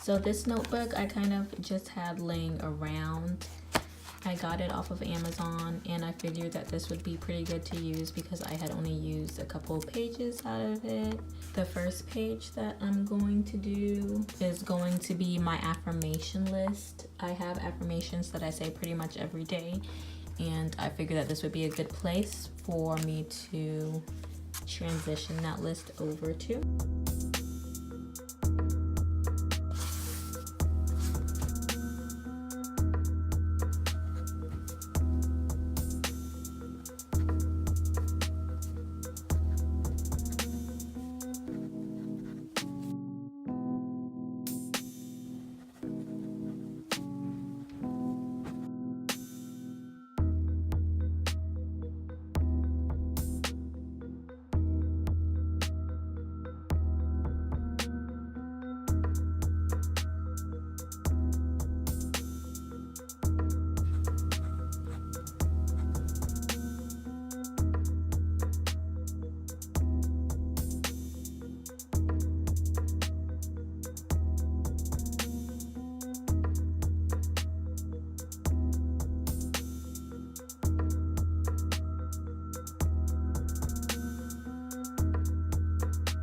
So this notebook I kind of just had laying around. I got it off of Amazon and I figured that this would be pretty good to use because I had only used a couple of pages out of it. The first page that I'm going to do is going to be my affirmation list. I have affirmations that I say pretty much every day, and I figured that this would be a good place for me to transition that list over to.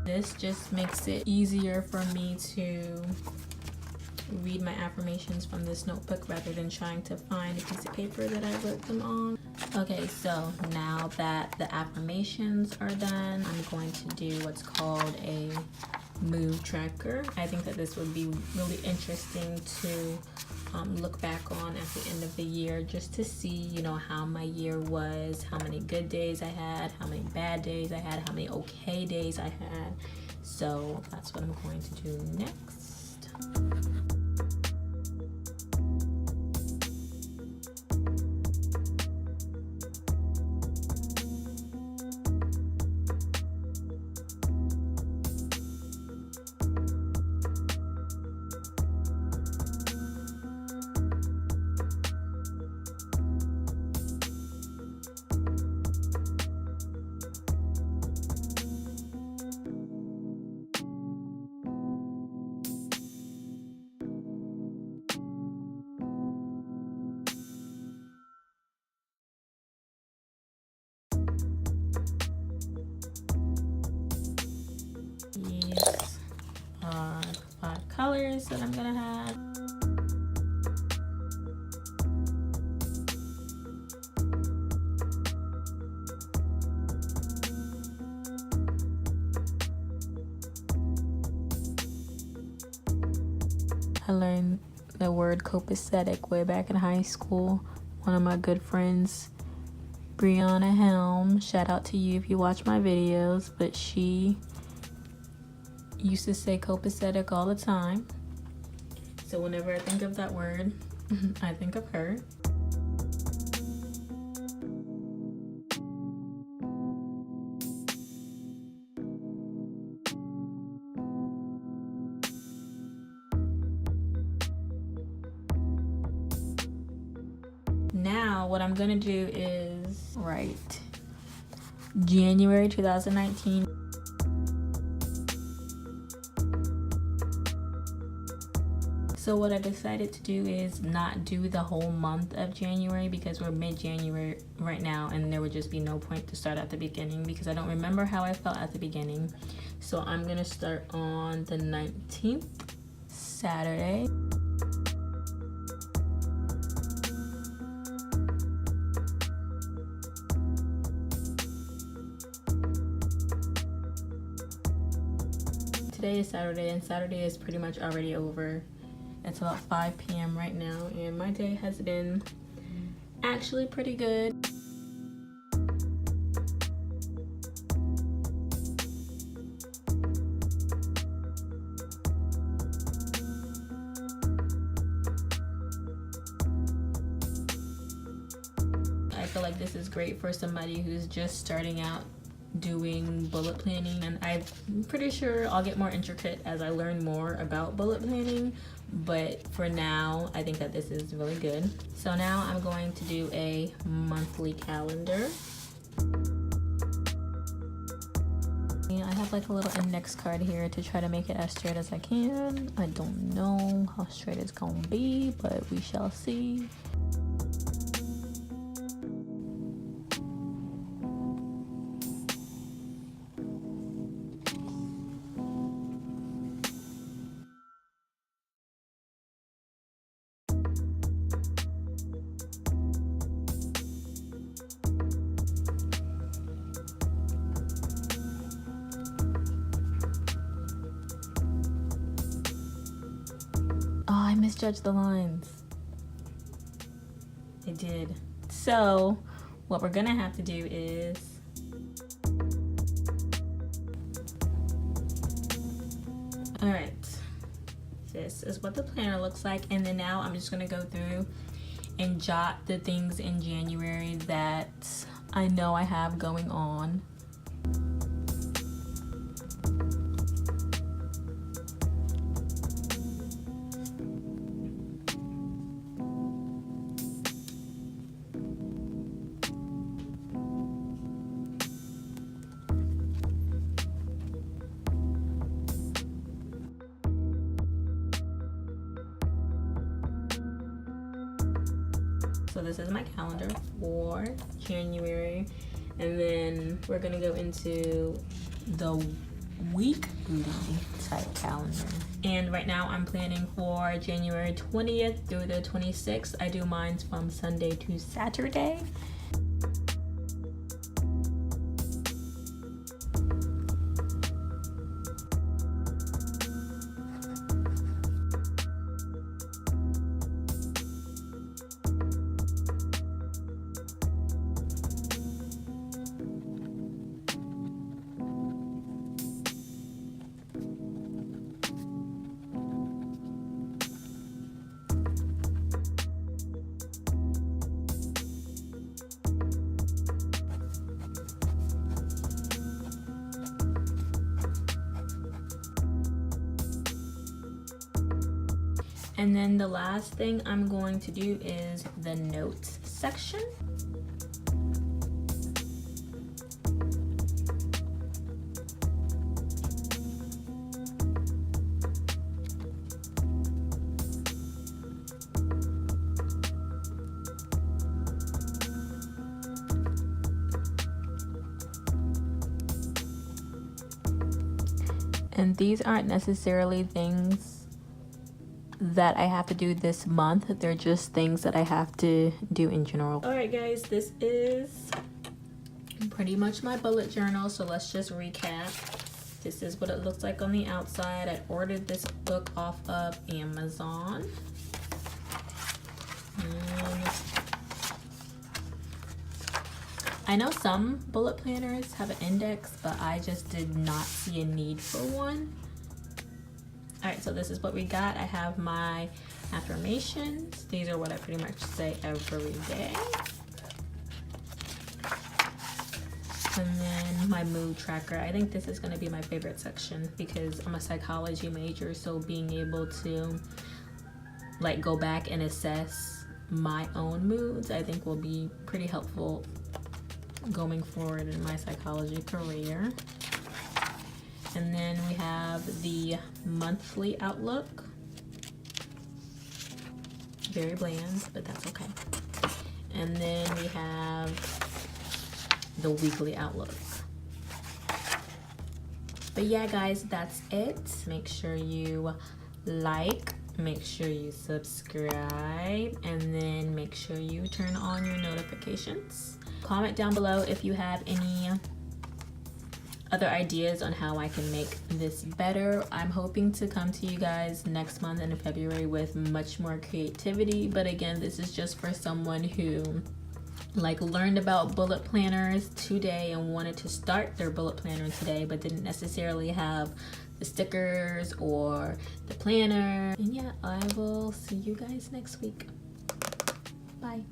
This just makes it easier for me to read my affirmations from this notebook rather than trying to find a piece of paper that I wrote them on. Okay, so now that the affirmations are done, I'm going to do what's called a mood tracker. I think that this would be really interesting to look back on at the end of the year, just to see, you know, how my year was, how many good days I had, how many bad days I had, how many okay days I had. So that's what I'm going to do next. These are the 5 colors that I'm gonna have. I learned the word copacetic way back in high school. One of my good friends, Brianna Helm, shout out to you if you watch my videos, but she used to say copacetic all the time. So whenever I think of that word, I think of her. Now what I'm gonna do is write January 2019. So what I decided to do is not do the whole month of January because we're mid-January right now, and there would just be no point to start at the beginning because I don't remember how I felt at the beginning. So I'm gonna start on the 19th, Saturday. Today is Saturday, and Saturday is pretty much already over. It's about 5 p.m. right now, and my day has been actually pretty good. I feel like this is great for somebody who's just starting out doing bullet planning, and I'm pretty sure I'll get more intricate as I learn more about bullet planning, but for now I think that this is really good. So now I'm going to do a monthly calendar. I have like a little index card here to try to make it as straight as I can. I don't know how straight it's gonna be, but we shall see. I misjudged the lines. I did. So what we're gonna have to do is all right, this is what the planner looks like, and then now I'm just gonna go through and jot the things in January that I know I have going on. So this is my calendar for January, and then we're gonna go into the weekly type calendar. And right now I'm planning for January 20th through the 26th. I do mine from Sunday to Saturday. And then the last thing I'm going to do is the notes section. And these aren't necessarily things that I have to do this month. They're just things that I have to do in general. All right guys, this is pretty much my bullet journal. So let's just recap. This is what it looks like on the outside. I ordered this book off of Amazon. I know some bullet planners have an index, but I just did not see a need for one. All right, so this is what we got. I have my affirmations. These are what I pretty much say every day. And then my mood tracker. I think this is gonna be my favorite section because I'm a psychology major, so being able to like go back and assess my own moods, I think will be pretty helpful going forward in my psychology career. And then we have the monthly outlook. Very bland, but that's okay. And then we have the weekly outlook. But yeah, guys, that's it. Make sure you like, make sure you subscribe, and then make sure you turn on your notifications. Comment down below if you have any other ideas on how I can make this better. I'm hoping to come to you guys next month in February with much more creativity, but again, this is just for someone who like learned about bullet planners today and wanted to start their bullet planner today but didn't necessarily have the stickers or the planner. And yeah, I will see you guys next week. Bye.